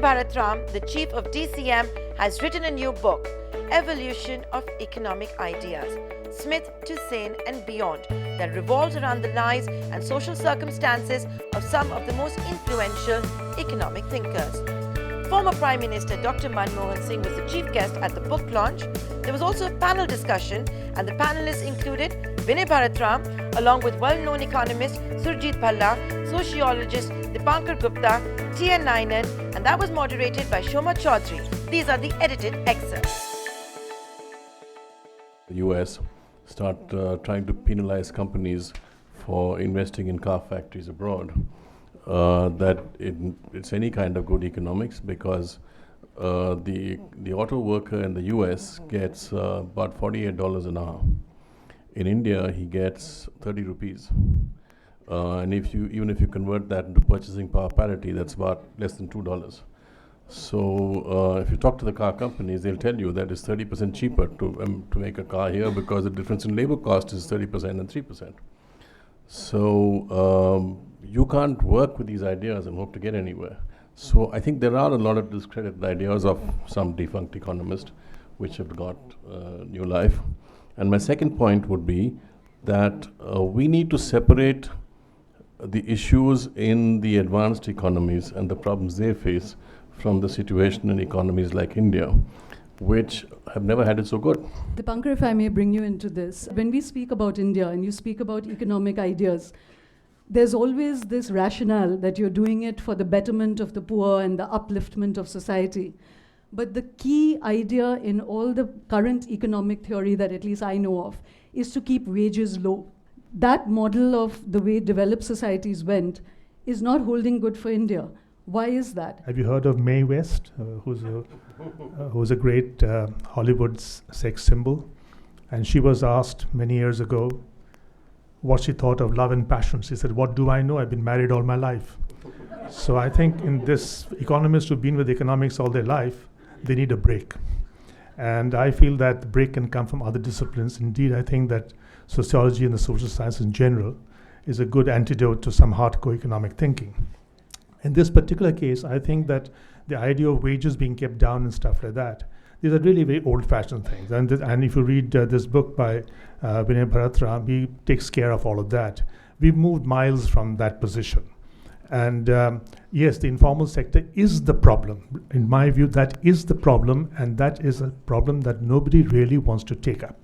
Bharatram, the chief of DCM, has written a new book, Evolution of Economic Ideas, Smith to Sane and Beyond, that revolves around the lives and social circumstances of some of the most influential economic thinkers. Former Prime Minister Dr. Manmohan Singh was the chief guest at the book launch. There was also a panel discussion, and the panelists included Vinay Bharatram, along with well-known economist Surjit Bhalla, sociologist Dipankar Gupta, T.N. Nainan, and that was moderated by Shoma Chaudhary. These are the edited excerpts. The US start trying to penalize companies for investing in car factories abroad. It's any kind of good economics, because the auto worker in the US gets about $48 an hour. In India, he gets 30 rupees. And even if you convert that into purchasing power parity, that's about less than $2. So if you talk to the car companies, they'll tell you that it's 30% cheaper to make a car here, because the difference in labor cost is 30% and 3%. So you can't work with these ideas and hope to get anywhere. So I think there are a lot of discredited ideas of some defunct economists which have got new life. And my second point would be that we need to separate the issues in the advanced economies and the problems they face from the situation in economies like India, which have never had it so good. Dipankar, if I may bring you into this. When we speak about India and you speak about economic ideas, there's always this rationale that you're doing it for the betterment of the poor and the upliftment of society. But the key idea in all the current economic theory that at least I know of is to keep wages low. That model of the way developed societies went is not holding good for India. Why is that? Have you heard of Mae West, who's a great Hollywood sex symbol? And she was asked many years ago what she thought of love and passion. She said, "What do I know? I've been married all my life." So I think in this, economists who've been with economics all their life, they need a break. And I feel that the break can come from other disciplines. Indeed, I think that sociology and the social sciences in general is a good antidote to some hardcore economic thinking. In this particular case, I think that the idea of wages being kept down and stuff like that, these are really very old-fashioned things. And if you read this book by Vinay Bharatram, he takes care of all of that. We've moved miles from that position. And yes, the informal sector is the problem. In my view, that is the problem, and that is a problem that nobody really wants to take up.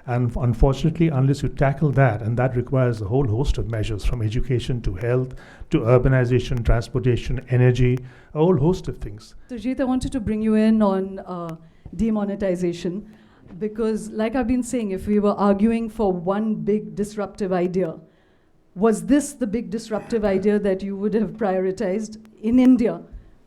And unfortunately, unless you tackle that, and that requires a whole host of measures, from education to health, to urbanization, transportation, energy, a whole host of things. Surjit, I wanted to bring you in on demonetization, because like I've been saying, if we were arguing for one big disruptive idea, was this the big disruptive idea that you would have prioritized in India?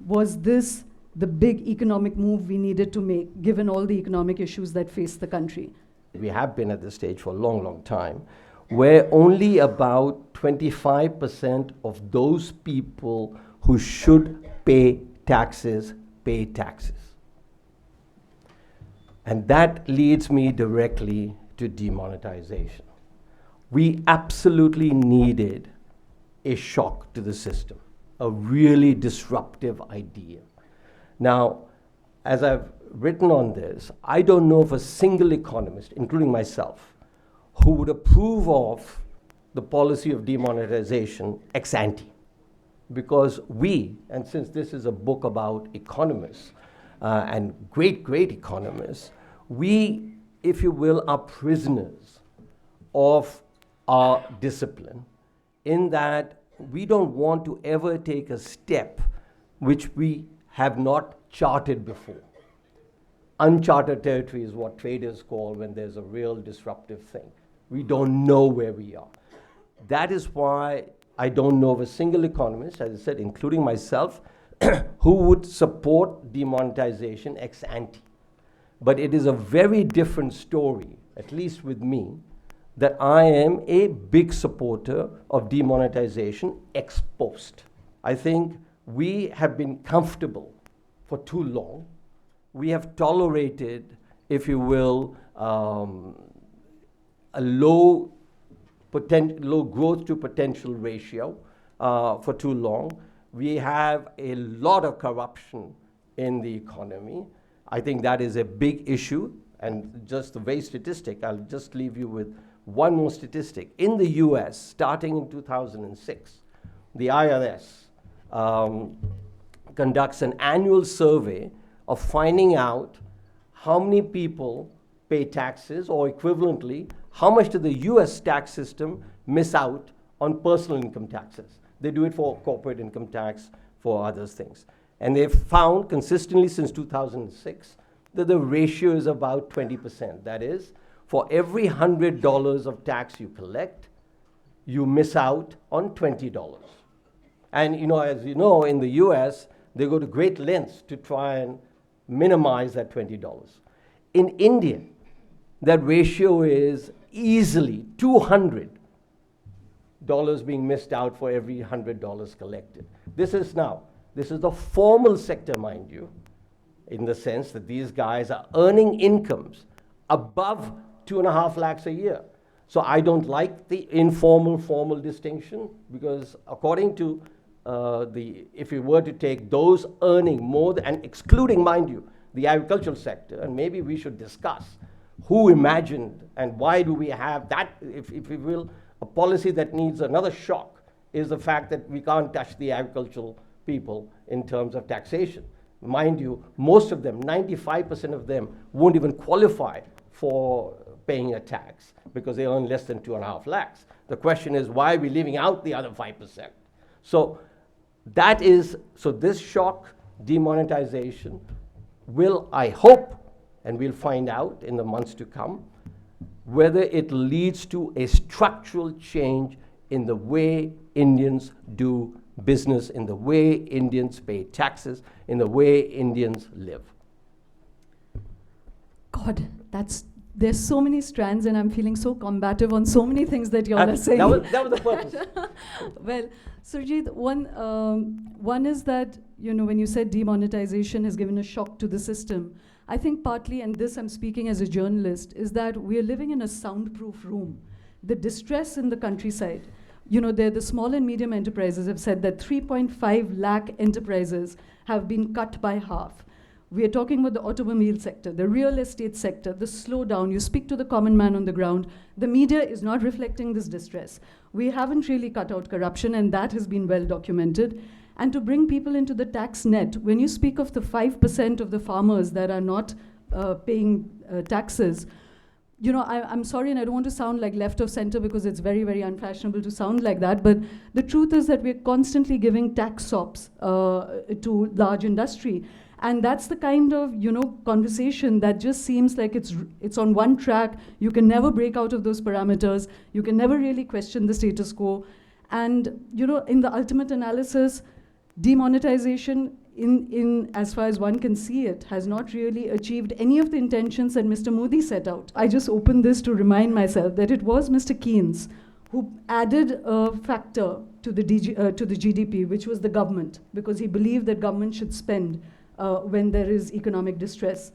Was this the big economic move we needed to make, given all the economic issues that face the country? We have been at this stage for a long, long time, where only about 25% of those people who should pay taxes pay taxes. And that leads me directly to demonetization. We absolutely needed a shock to the system, a really disruptive idea. Now, as I've written on this, I don't know of a single economist, including myself, who would approve of the policy of demonetization ex ante. Because we, and since this is a book about economists, and great economists, we, if you will, are prisoners of our discipline, in that we don't want to ever take a step which we have not charted before. Uncharted territory is what traders call when there's a real disruptive thing. We don't know where we are. That is why I don't know of a single economist, as I said, including myself, who would support demonetization ex ante. But it is a very different story, at least with me, that I am a big supporter of demonetization ex post. I think we have been comfortable for too long. We have tolerated, if you will, a low growth to potential ratio for too long. We have a lot of corruption in the economy. I think that is a big issue. And just the very statistic, I'll just leave you with one more statistic. In the US, starting in 2006, the IRS conducts an annual survey of finding out how many people pay taxes, or equivalently, how much did the US tax system miss out on personal income taxes. They do it for corporate income tax, for other things. And they've found consistently since 2006 that the ratio is about 20%. That is, for every $100 of tax you collect, you miss out on $20. And as you know, in the US, they go to great lengths to try and minimize that $20. In India, that ratio is easily $200 being missed out for every $100 collected. This is the formal sector, mind you, in the sense that these guys are earning incomes above 2.5 lakhs a year. So I don't like the informal, formal distinction, because according to if you were to take those earning more than, and excluding, mind you, the agricultural sector, and maybe we should discuss who imagined and why do we have that, if we will, a policy that needs another shock is the fact that we can't touch the agricultural people in terms of taxation. Mind you, most of them, 95% of them, won't even qualify for paying a tax because they earn less than 2.5 lakhs. The question is, why are we leaving out the other 5%? So this shock, demonetization, will, I hope, and we'll find out in the months to come, whether it leads to a structural change in the way Indians do business, in the way Indians pay taxes, in the way Indians live. God, there's so many strands, and I'm feeling so combative on so many things that you all are saying. That was the purpose. Well, Surjit, one is that, when you said demonetization has given a shock to the system, I think partly, and this I'm speaking as a journalist, is that we are living in a soundproof room. The distress in the countryside, the small and medium enterprises have said that 3.5 lakh enterprises have been cut by half. We are talking about the automobile sector, the real estate sector, the slowdown. You speak to the common man on the ground. The media is not reflecting this distress. We haven't really cut out corruption, and that has been well documented. And to bring people into the tax net, when you speak of the 5% of the farmers that are not paying taxes, I'm sorry, and I don't want to sound like left of center because it's very, very unfashionable to sound like that, but the truth is that we're constantly giving tax sops to large industry. And that's the kind of, conversation that just seems like it's on one track. You can never break out of those parameters. You can never really question the status quo. And, in the ultimate analysis, demonetization, in as far as one can see it, has not really achieved any of the intentions that Mr. Modi set out. I just opened this to remind myself that it was Mr. Keynes who added a factor to the GDP, which was the government, because he believed that government should spend when there is economic distress.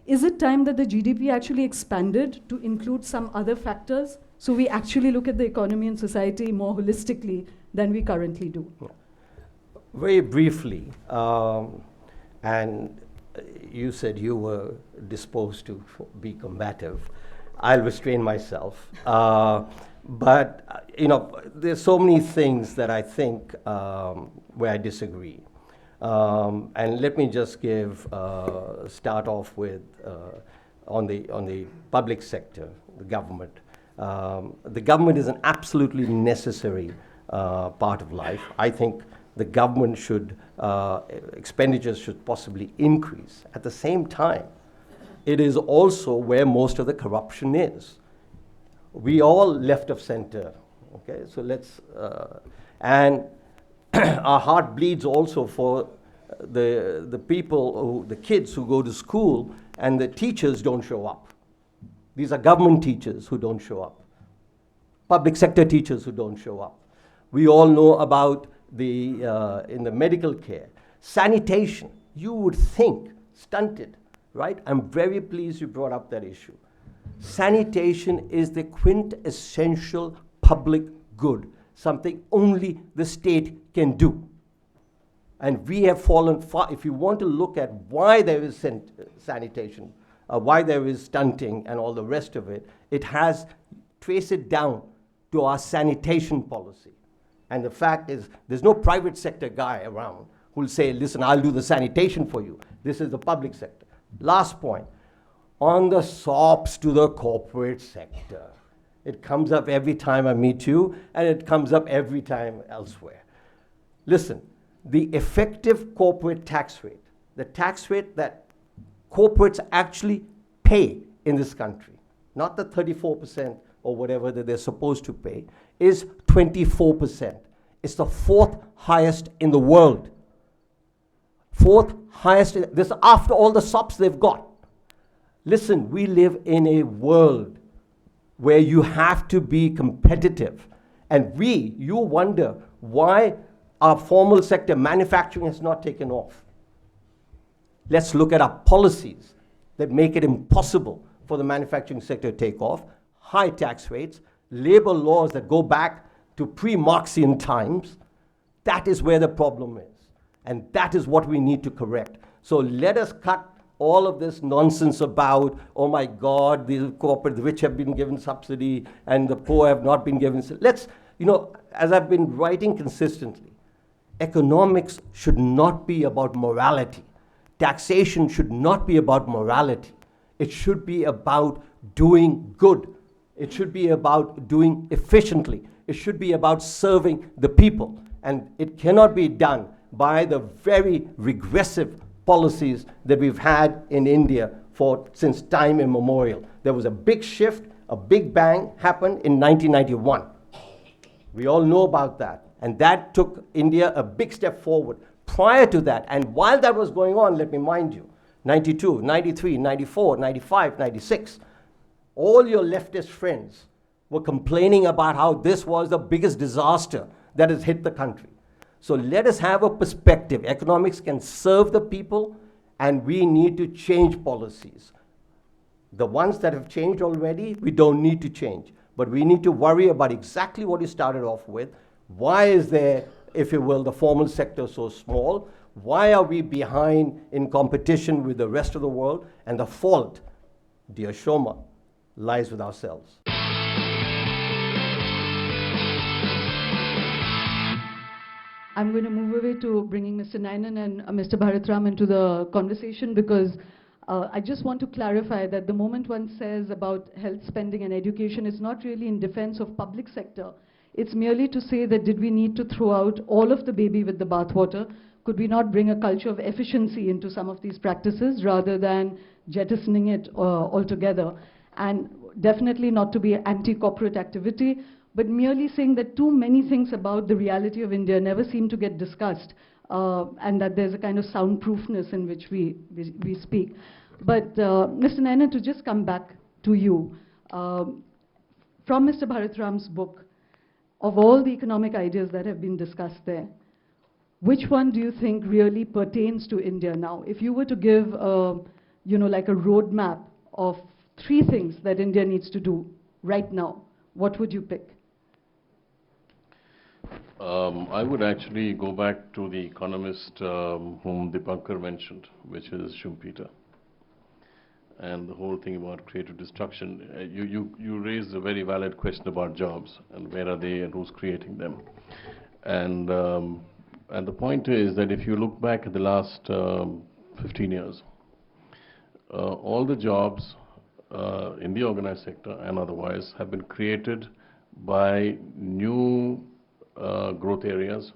Is it time that the GDP actually expanded to include some other factors, so we actually look at the economy and society more holistically than we currently do? Yeah. Very briefly, and you said you were disposed to be combative. I'll restrain myself. But there's so many things that I think where I disagree. And let me just start off with on the public sector, the government. The government is an absolutely necessary part of life. I think the government expenditures should possibly increase. At the same time, it is also where most of the corruption is. We all left of center, okay? So and our heart bleeds also for the people, the kids who go to school and the teachers don't show up. These are government teachers who don't show up. Public sector teachers who don't show up. We all know about in the medical care. Sanitation, you would think, stunted, right? I'm very pleased you brought up that issue. Sanitation is the quintessential public good, something only the state can do. And we have fallen far. If you want to look at why there is sanitation, why there is stunting and all the rest of it, it has, trace it down to our sanitation policy. And the fact is, there's no private sector guy around who'll say, listen, I'll do the sanitation for you. This is the public sector. Last point, on the SOPs to the corporate sector. It comes up every time I meet you, and it comes up every time elsewhere. Listen, the effective corporate tax rate, the tax rate that corporates actually pay in this country, not the 34% or whatever that they're supposed to pay, is 24%. It's the fourth highest in the world. Fourth highest, this after all the SOPs they've got. Listen, we live in a world where you have to be competitive. And you wonder why our formal sector, manufacturing, has not taken off. Let's look at our policies that make it impossible for the manufacturing sector to take off. High tax rates, labor laws that go back to pre-Marxian times. That is where the problem is. And that is what we need to correct. So let us cut all of this nonsense about, oh my God, the corporate, the rich have been given subsidy and the poor have not been given. Let's, as I've been writing consistently, economics should not be about morality. Taxation should not be about morality. It should be about doing good. It should be about doing efficiently. It should be about serving the people. And it cannot be done by the very regressive policies that we've had in India since time immemorial. There was a big shift, a big bang happened in 1991. We all know about that. And that took India a big step forward. Prior to that, and while that was going on, let me mind you, 92, 93, 94, 95, 96, all your leftist friends were complaining about how this was the biggest disaster that has hit the country. So let us have a perspective. Economics can serve the people, and we need to change policies. The ones that have changed already, we don't need to change. But we need to worry about exactly what you started off with. Why is there, if you will, the formal sector so small? Why are we behind in competition with the rest of the world? And the fault, dear Shoma, lies with ourselves. I'm going to move away to bringing Mr. Nainan and Mr. Bharatram into the conversation, because I just want to clarify that the moment one says about health spending and education, it's not really in defense of public sector. It's merely to say that did we need to throw out all of the baby with the bathwater? Could we not bring a culture of efficiency into some of these practices rather than jettisoning it altogether? And definitely not to be anti-corporate activity, but merely saying that too many things about the reality of India never seem to get discussed, and that there's a kind of soundproofness in which we speak. But Mr. Naina, to just come back to you, from Mr. Bharatram's book, of all the economic ideas that have been discussed there, which one do you think really pertains to India now? If you were to give, like a roadmap of 3 things that India needs to do right now, what would you pick? I would actually go back to the economist whom Dipankar mentioned, which is Schumpeter. And the whole thing about creative destruction. You raised a very valid question about jobs and where are they and who's creating them. And the point is that if you look back at the last 15 years, all the jobs in the organized sector and otherwise have been created by new growth areas,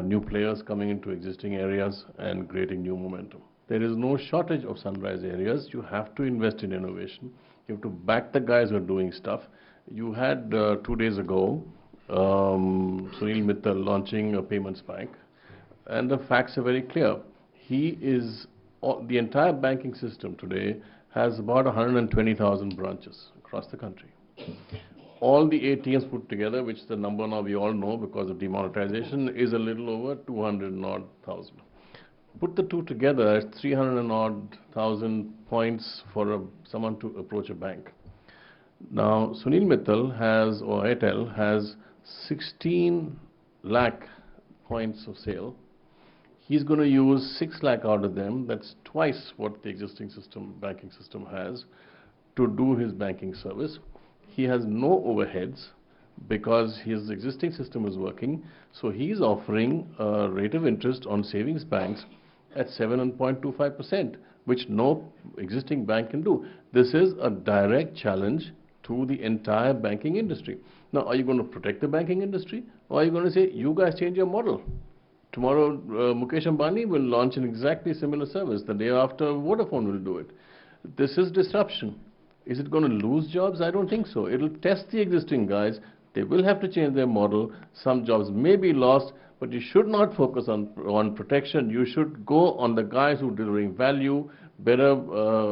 new players coming into existing areas and creating new momentum. There is no shortage of sunrise areas. You have to invest in innovation. You have to back the guys who are doing stuff. You had 2 days ago Sunil Mittal launching a payments bank, and the facts are very clear. The entire banking system today has about 120,000 branches across the country. All the ATMs put together, which the number now we all know because of demonetization, is a little over 200,000. Put the two together, it's 300,000 points for someone to approach a bank. Now, Sunil Mittal has, or Airtel, has 16 lakh points of sale, He's going to use 6 lakh out of them, that's twice what the existing banking system has, to do his banking service. He has no overheads because his existing system is working, so he's offering a rate of interest on savings banks at 7.25%, which no existing bank can do. This is a direct challenge to the entire banking industry. Now, are you going to protect the banking industry, or are you going to say, you guys change your model? Tomorrow, Mukesh Ambani will launch an exactly similar service. The day after, Vodafone will do it. This is disruption. Is it going to lose jobs? I don't think so. It'll test the existing guys. They will have to change their model. Some jobs may be lost, but you should not focus on protection. You should go on the guys who are delivering value, better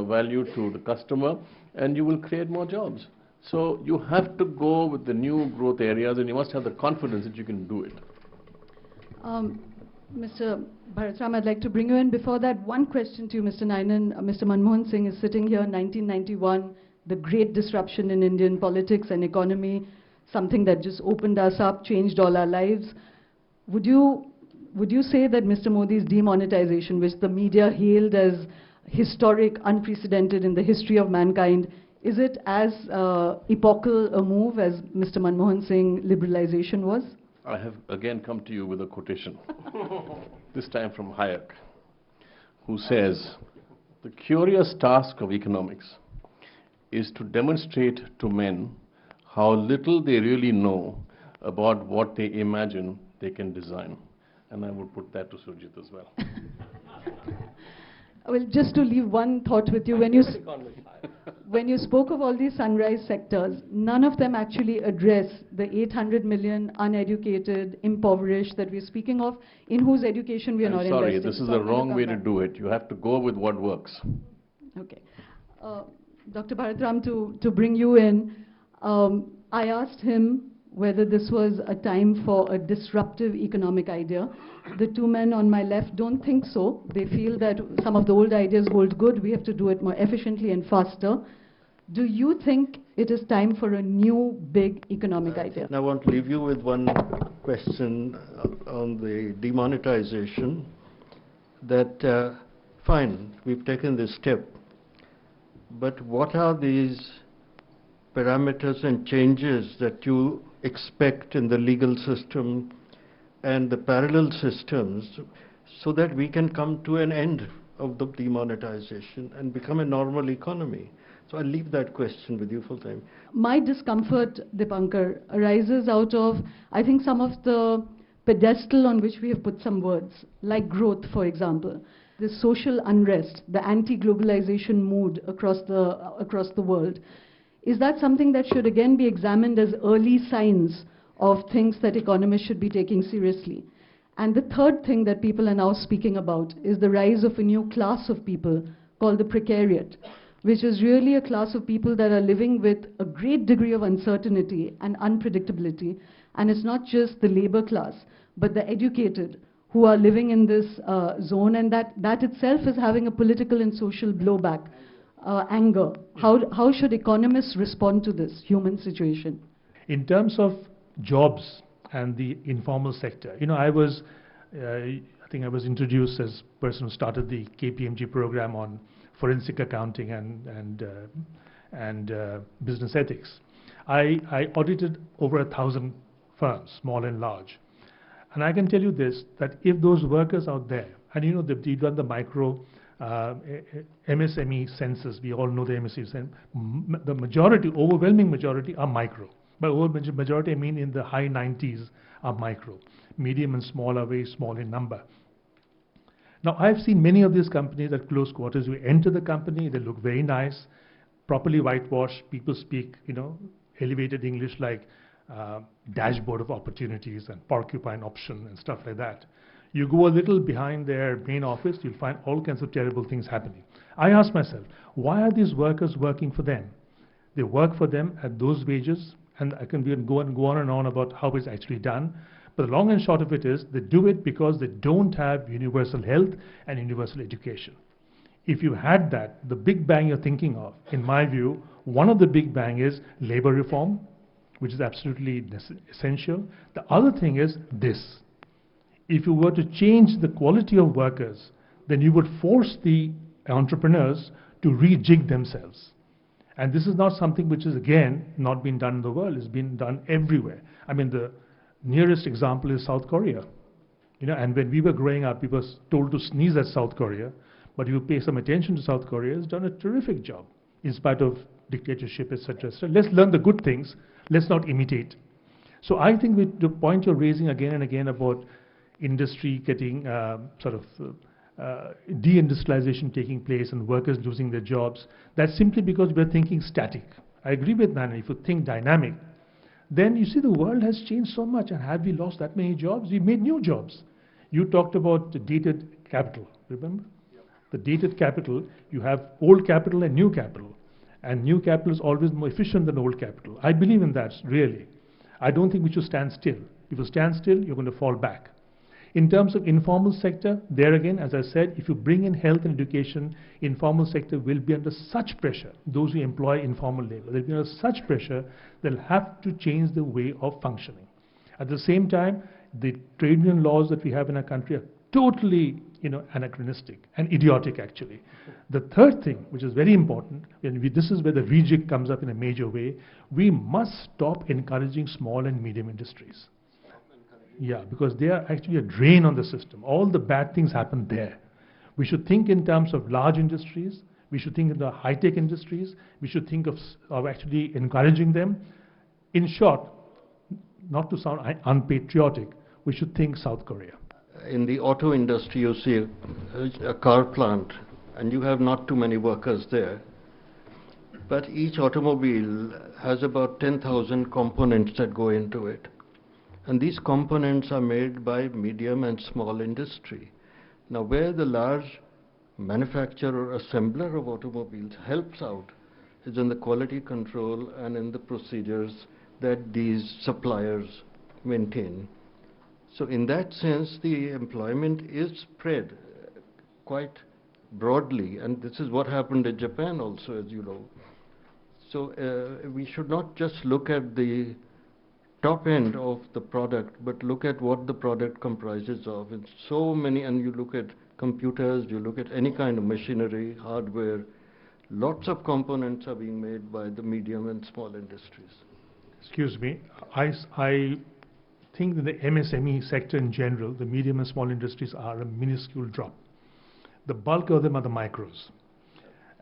value to the customer, and you will create more jobs. So you have to go with the new growth areas, and you must have the confidence that you can do it. Mr. Bharatram, I'd like to bring you in. Before that, one question to you, Mr. Nainan. Mr. Manmohan Singh is sitting here in 1991, the great disruption in Indian politics and economy, something that just opened us up, changed all our lives. Would you say that Mr. Modi's demonetization, which the media hailed as historic, unprecedented in the history of mankind, is it as epochal a move as Mr. Manmohan Singh liberalization was? I have again come to you with a quotation, this time from Hayek, who says, "The curious task of economics is to demonstrate to men how little they really know about what they imagine they can design." And I would put that to Surjit as well. Well, just to leave one thought with you, when you spoke of all these sunrise sectors, none of them actually address the 800 million uneducated, impoverished that we're speaking of, in whose education we are not investing. Sorry, this is the wrong way to do it. You have to go with what works. Okay. Dr. Bharatram, to bring you in, I asked him whether this was a time for a disruptive economic idea. The two men on my left don't think so. They feel that some of the old ideas hold good. We have to do it more efficiently and faster. Do you think it is time for a new big economic idea? I want to leave you with one question on the demonetization. That, fine, we've taken this step, but what are these parameters and changes that you expect in the legal system and the parallel systems so that we can come to an end of the demonetization and become a normal economy? So I'll leave that question with you full time. My discomfort, Dipankar, arises out of, I think, some of the pedestal on which we have put some words, like growth, for example. The social unrest, the anti-globalization mood across the world. Is that something that should again be examined as early signs of things that economists should be taking seriously? And the third thing that people are now speaking about is the rise of a new class of people called the precariat, which is really a class of people that are living with a great degree of uncertainty and unpredictability. And it's not just the labor class, but the educated who are living in this zone, and that itself is having a political and social blowback. Anger. How should economists respond to this human situation? In terms of jobs and the informal sector, I think I was introduced as a person who started the KPMG program on forensic accounting and business ethics. I audited over 1,000 firms, small and large. And I can tell you this, that if those workers out there, and they've done the micro MSME census, we all know the MSME census, the majority, overwhelming majority are micro. By overwhelming majority, I mean in the high 90s are micro. Medium and small are very small in number. Now, I've seen many of these companies at close quarters. You enter the company, they look very nice, properly whitewashed. People speak, elevated English like dashboard of opportunities and porcupine option and stuff like that. You go a little behind their main office, you'll find all kinds of terrible things happening. I ask myself, why are these workers working for them? They work for them at those wages, and I can go on and on about how it's actually done. But the long and short of it is, they do it because they don't have universal health and universal education. If you had that, the big bang you're thinking of, in my view, one of the big bang is labor reform, which is absolutely essential. The other thing is this. if you were to change the quality of workers, then you would force the entrepreneurs to rejig themselves. And this is not something which is, again, not been done in the world. It's been done everywhere. I mean, the nearest example is South Korea. And when we were growing up, we were told to sneeze at South Korea. But if you pay some attention to South Korea, it's done a terrific job in spite of dictatorship, etc. So let's learn the good things. Let's not imitate. So I think with the point you're raising again and again about industry getting deindustrialization taking place and workers losing their jobs, that's simply because we're thinking static. I agree with Nana. If you think dynamic, then you see the world has changed so much. And have we lost that many jobs? We made new jobs. You talked about the dated capital, remember? Yep. The dated capital, you have old capital and new capital. And new capital is always more efficient than old capital. I believe in that, really. I don't think we should stand still. If you stand still, you're going to fall back. In terms of informal sector, there again, as I said, if you bring in health and education, informal sector will be under such pressure. Those who employ informal labor, they'll be under such pressure, they'll have to change the way of functioning. At the same time, the trade union laws that we have in our country are totally, anachronistic and idiotic, actually. The third thing, which is very important, and this is where the rejig comes up in a major way, we must stop encouraging small and medium industries. Yeah, because they are actually a drain on the system. All the bad things happen there. We should think in terms of large industries. We should think of the high-tech industries. We should think of actually encouraging them. In short, not to sound unpatriotic, we should think South Korea. In the auto industry, you see a car plant, and you have not too many workers there. But each automobile has about 10,000 components that go into it. And these components are made by medium and small industry. Now, where the large manufacturer or assembler of automobiles helps out is in the quality control and in the procedures that these suppliers maintain. So in that sense, the employment is spread quite broadly, and this is what happened in Japan also, as you know. So we should not just look at the top end of the product, but look at what the product comprises of. It's so many, and you look at computers, you look at any kind of machinery, hardware, lots of components are being made by the medium and small industries. Excuse me, I think that the MSME sector in general, the medium and small industries are a minuscule drop. The bulk of them are the micros.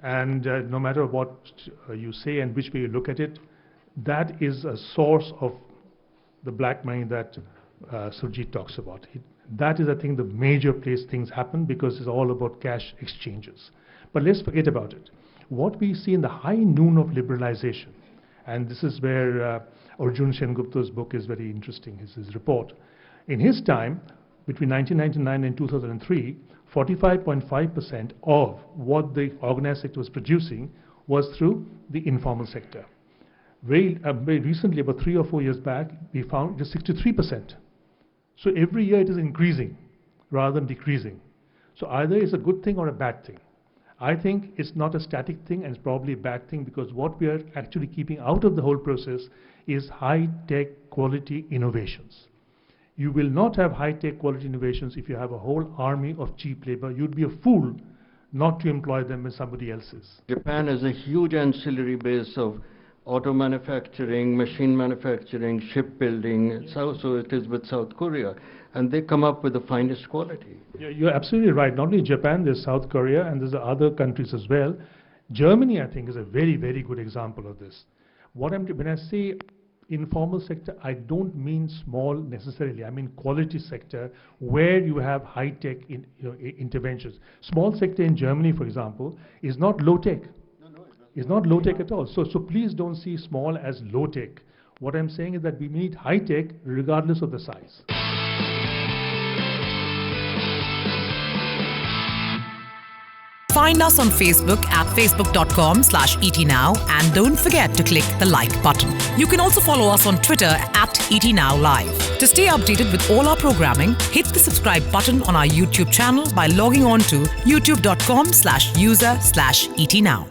And no matter what you say and which way you look at it, that is a source of the black money that Surjit talks about. That is, I think, the major place things happen because it's all about cash exchanges. But let's forget about it. What we see in the high noon of liberalization, and this is where Arjun Sengupta's book is very interesting, his report. In his time, between 1999 and 2003, 45.5% of what the organized sector was producing was through the informal sector. Very recently, about 3 or 4 years back, we found it is 63%. So every year it is increasing rather than decreasing. So either it's a good thing or a bad thing. I think it's not a static thing, and it's probably a bad thing, because what we are actually keeping out of the whole process is high-tech quality innovations. You will not have high-tech quality innovations if you have a whole army of cheap labor. You'd be a fool not to employ them when somebody else is. Japan has a huge ancillary base of auto manufacturing, machine manufacturing, shipbuilding, so it is with South Korea. And they come up with the finest quality. You're absolutely right. Not only Japan, there's South Korea, and there's other countries as well. Germany, I think, is a very, very good example of this. When I say informal sector, I don't mean small necessarily. I mean quality sector, where you have high-tech interventions. Small sector in Germany, for example, is not low-tech. It's not low-tech at all. So please don't see small as low-tech. What I'm saying is that we need high-tech regardless of the size. Find us on Facebook at facebook.com/ETNow, and don't forget to click the like button. You can also follow us on Twitter at ETNowLive. To stay updated with all our programming, hit the subscribe button on our YouTube channel by logging on to youtube.com/user/ETNow.